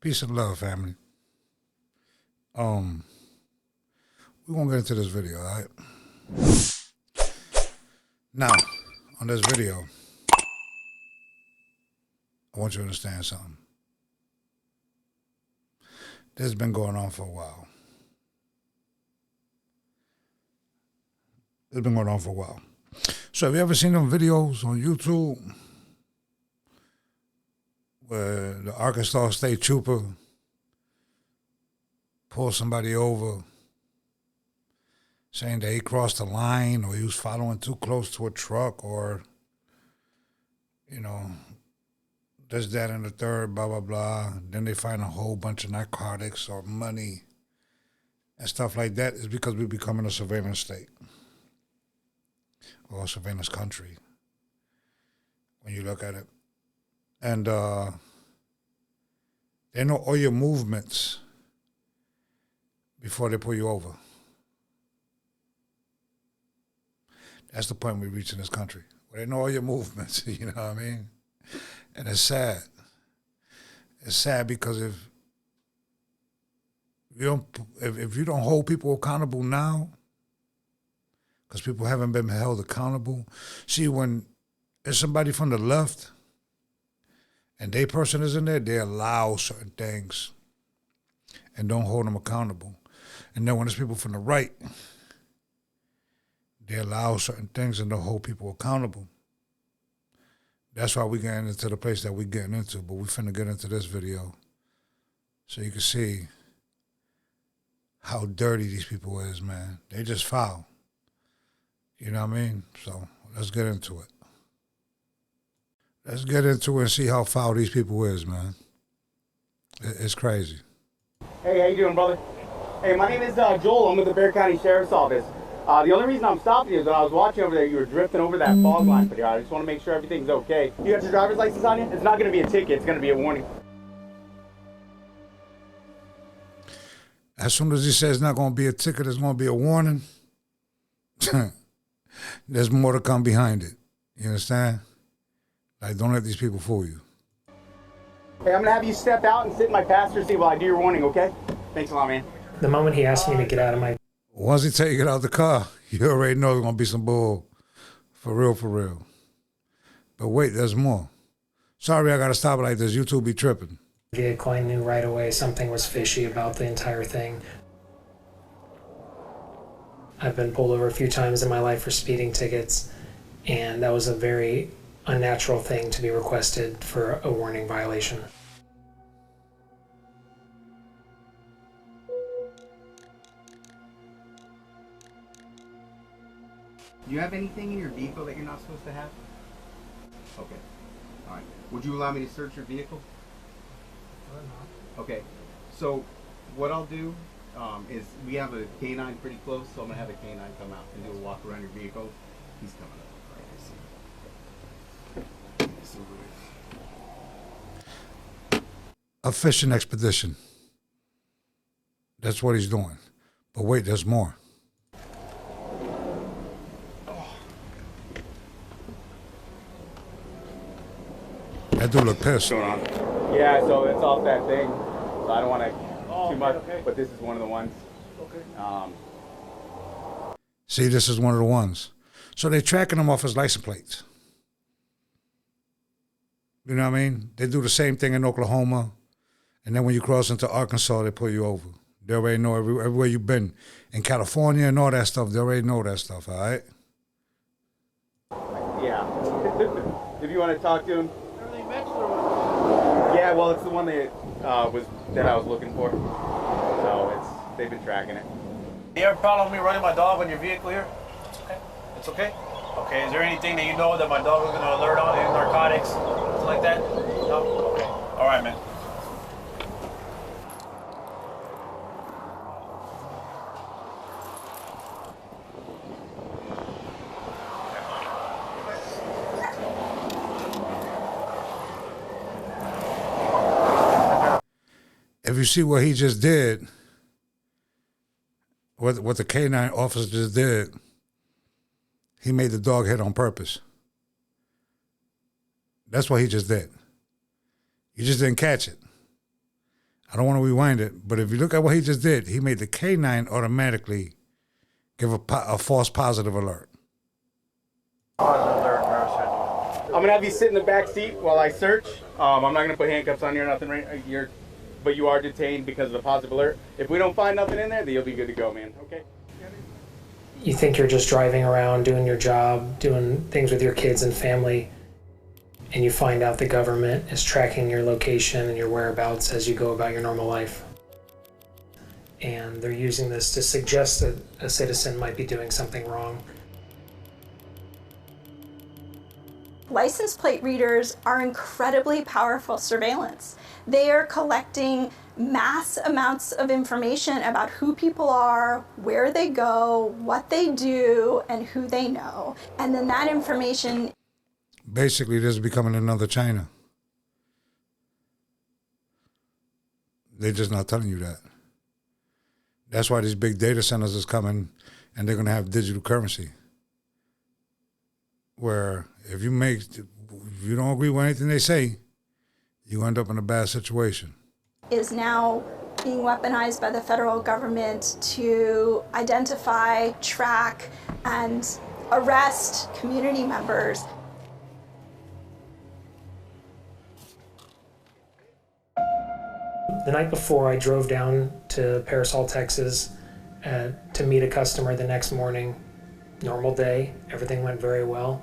Peace and love, family. We're gonna get into this video, all right? Now, on this video, I want you to understand something. This has been going on for a while. It's been going on for a while. So have you ever seen them videos on YouTube where the Arkansas State Trooper pulled somebody over saying that he crossed the line or he was following too close to a truck or, you know, this, that, and the third, blah, blah, blah. Then they find a whole bunch of narcotics or money and stuff like that. It's because we're becoming a surveillance state or a surveillance country when you look at it. And they know all your movements before they pull you over. That's the point we reach in this country. Where they know all your movements, you know what I mean? And it's sad. It's sad because if you don't hold people accountable now, because people haven't been held accountable. See, when there's somebody from the left and their person is in there, they allow certain things and don't hold them accountable. And then when there's people from the right, they allow certain things and don't hold people accountable. That's why we're getting into the place that we're getting into, but we finna get into this video so you can see how dirty these people is, man. They just foul. You know what I mean? So let's get into it. Let's get into it and see how foul these people is, man. It's crazy. Hey, how you doing, brother? Hey, my name is Joel. I'm with the Bexar County Sheriff's Office. The only reason I'm stopping you is when I was watching over there, you were drifting over that fog line pretty hard. I just want to make sure everything's okay. You got your driver's license on you? It's not going to be a ticket. It's going to be a warning. As soon as he says it's not going to be a ticket, it's going to be a warning, there's more to come behind it. You understand? Like, don't let these people fool you. Hey, I'm going to have you step out and sit in my passenger seat while I do your warning, okay? Thanks a lot, man. The moment he asked me to get out of my... Once he take you out the car, you already know there's going to be some bull. For real, for real. But wait, there's more. Sorry I got to stop it like this. YouTube be tripping. Vehicle, I knew right away something was fishy about the entire thing. I've been pulled over a few times in my life for speeding tickets, and that was a very unnatural thing to be requested for a warning violation. Do you have anything in your vehicle that you're not supposed to have? Okay. All right. Would you allow me to search your vehicle? Okay. So what I'll do is we have a canine pretty close, so I'm going to have a canine come out and do a walk around your vehicle. He's coming up. All right, I see. A fishing expedition. That's what he's doing. But wait, there's more. That dude look pissed. Yeah, so it's off that thing. So I don't want to too much, but this is one of the ones. Okay. See, this is one of the ones. So they're tracking him off his license plates. You know what I mean? They do the same thing in Oklahoma. And then when you cross into Arkansas, they pull you over. They already know everywhere you've been. In California and all that stuff, they already know that stuff, all right? Yeah. If you want to talk to him. Everything matched or what? Yeah, well, it's the one that I was looking for. So they've been tracking it. You have a problem with me running my dog on your vehicle here? It's okay. It's okay? Okay, is there anything that you know that my dog was going to alert on, any narcotics, something like that? No? Okay. All right, man. If you see what he just did, what the canine officer just did, he made the dog hit on purpose. That's what he just did. You just didn't catch it. I don't want to rewind it, but if you look at what he just did, he made the K9 automatically give a false positive alert. I'm gonna have you sit in the back seat while I search. I'm not gonna put handcuffs on you or nothing, right? But you are detained because of the positive alert. If we don't find nothing in there, then you'll be good to go, man. Okay? You think you're just driving around, doing your job, doing things with your kids and family, and you find out the government is tracking your location and your whereabouts as you go about your normal life. And they're using this to suggest that a citizen might be doing something wrong. License plate readers are incredibly powerful surveillance. They are collecting mass amounts of information about who people are, where they go, what they do, and who they know. And then that information... Basically, this is becoming another China. They're just not telling you that. That's why these big data centers is coming, and they're going to have digital currency. Where if you don't agree with anything they say, you end up in a bad situation. Is now being weaponized by the federal government to identify, track, and arrest community members. The night before, I drove down to Parasol, Texas, to meet a customer the next morning. Normal day, everything went very well.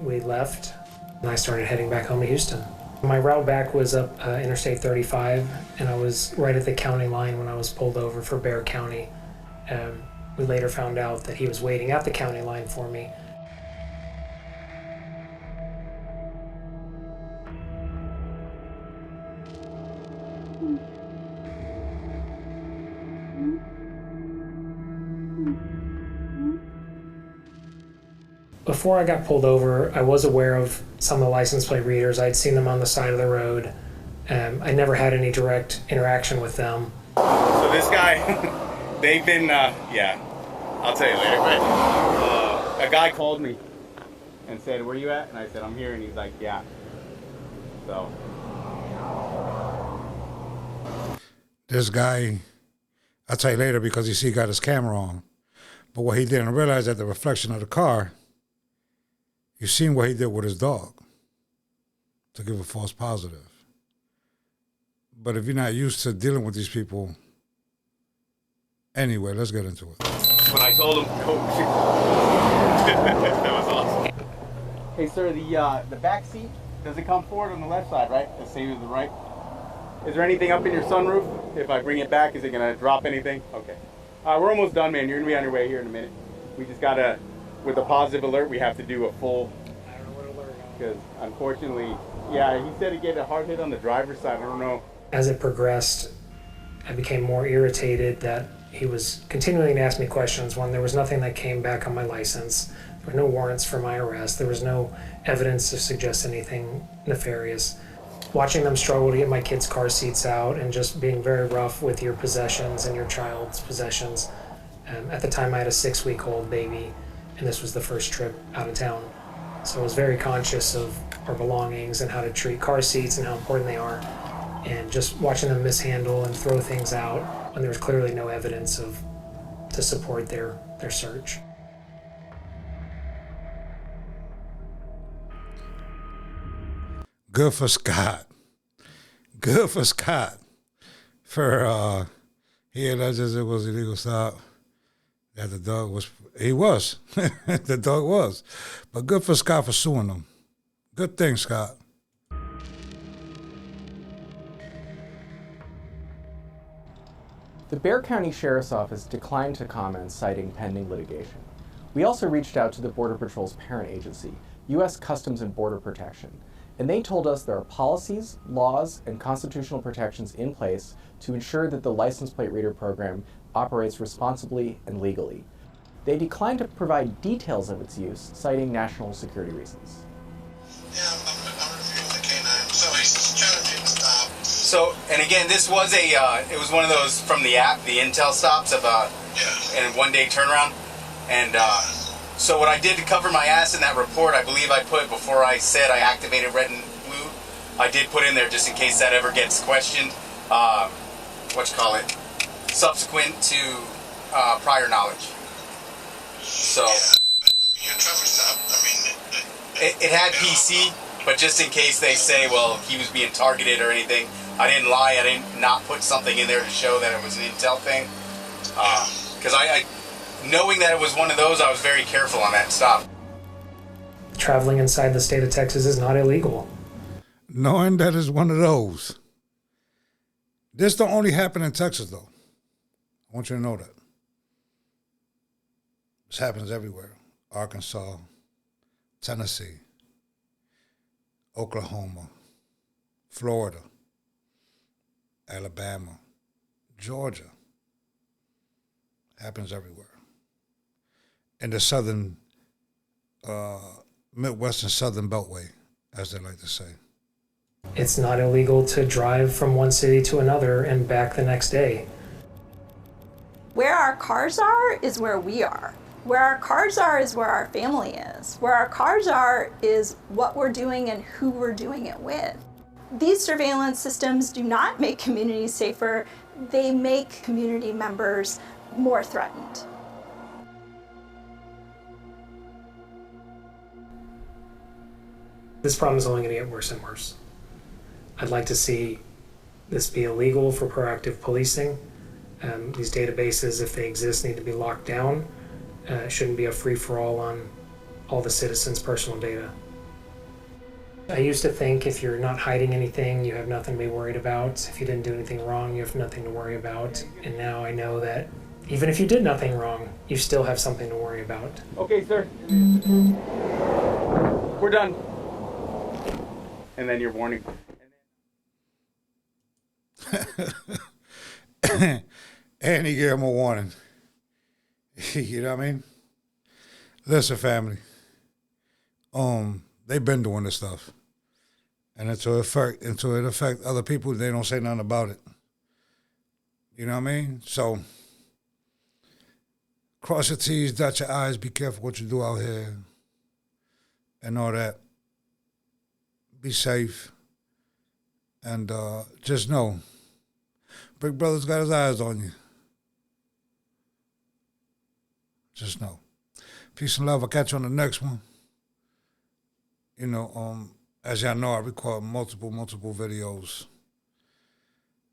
We left, and I started heading back home to Houston. My route back was up Interstate 35, and I was right at the county line when I was pulled over for Bexar County. We later found out that he was waiting at the county line for me. Before I got pulled over, I was aware of some of the license plate readers. I'd seen them on the side of the road. I never had any direct interaction with them. So this guy, they've been, yeah, I'll tell you later. A guy called me and said, where you at? And I said, I'm here. And he's like, yeah. So. This guy, I'll tell you later because he got his camera on. But what he didn't realize at the reflection of the car, you seen what he did with his dog to give a false positive. But if you're not used to dealing with these people, anyway, let's get into it. When I told him, oh, that was awesome. Hey, sir, the back seat, does it come forward on the left side, right? The same as the right? Is there anything up in your sunroof? If I bring it back, is it going to drop anything? Okay. We're almost done, man. You're going to be on your way here in a minute. We just got to... With a positive alert, we have to do a full, because unfortunately, yeah, he said he get a hard hit on the driver's side. I don't know. As it progressed, I became more irritated that he was continuing to ask me questions when there was nothing that came back on my license. There were no warrants for my arrest. There was no evidence to suggest anything nefarious. Watching them struggle to get my kids' car seats out and just being very rough with your possessions and your child's possessions. At the time, I had a 6-week-old baby, and this was the first trip out of town. So I was very conscious of our belongings and how to treat car seats and how important they are. And just watching them mishandle and throw things out when there was clearly no evidence to support their search. Good for Scott. Good for Scott. For he alleged it was illegal stop. That the dog was, he was. The dog was. But good for Scott for suing them. Good thing, Scott. The Bexar County Sheriff's Office declined to comment, citing pending litigation. We also reached out to the Border Patrol's parent agency, U.S. Customs and Border Protection, and they told us there are policies, laws, and constitutional protections in place to ensure that the license plate reader program operates responsibly and legally. They declined to provide details of its use, citing national security reasons. Yeah, I'm reviewing the K9. So he's trying to make a stop. So, and again, this was it was one of those from the app, the Intel stops about and 1 day turnaround. And so what I did to cover my ass in that report, I believe I put, before I said I activated red and blue, I did put in there just in case that ever gets questioned. subsequent to prior knowledge. So Your traffic stop, it had PC, but just in case they say, well, he was being targeted or anything, I didn't lie. I didn't not put something in there to show that it was an intel thing. Because I knowing that it was one of those, I was very careful on that stop. Traveling inside the state of Texas is not illegal. Knowing that is one of those. This don't only happen in Texas, though. I want you to know that. This happens everywhere. Arkansas, Tennessee, Oklahoma, Florida, Alabama, Georgia. Happens everywhere. In the southern, Midwestern Southern Beltway, as they like to say. It's not illegal to drive from one city to another and back the next day. Where our cars are is where we are. Where our cars are is where our family is. Where our cars are is what we're doing and who we're doing it with. These surveillance systems do not make communities safer. They make community members more threatened. This problem is only going to get worse and worse. I'd like to see this be illegal for proactive policing. These databases, if they exist, need to be locked down. It shouldn't be a free-for-all on all the citizens' personal data. I used to think if you're not hiding anything, you have nothing to be worried about. If you didn't do anything wrong, you have nothing to worry about. And now I know that even if you did nothing wrong, you still have something to worry about. Okay, sir. We're done. And then your warning. And he gave him a warning. You know what I mean? Listen, family. They've been doing this stuff. And until it affect other people, they don't say nothing about it. You know what I mean? So cross your T's, dot your I's, be careful what you do out here. And all that. Be safe. And just know, Big Brother's got his eyes on you. Just know. Peace and love. I'll catch you on the next one. You know, as y'all know, I record multiple videos.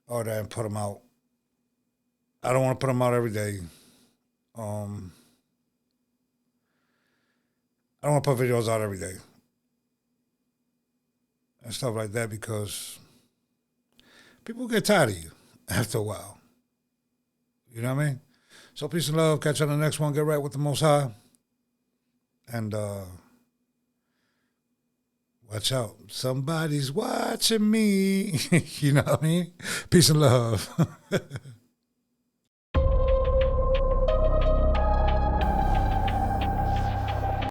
All that and put them out. I don't want to put them out every day. I don't want to put videos out every day. And stuff like that because people get tired of you after a while. You know what I mean? So peace and love. Catch you on the next one. Get right with the Most High. And watch out. Somebody's watching me. You know what I mean? Peace and love.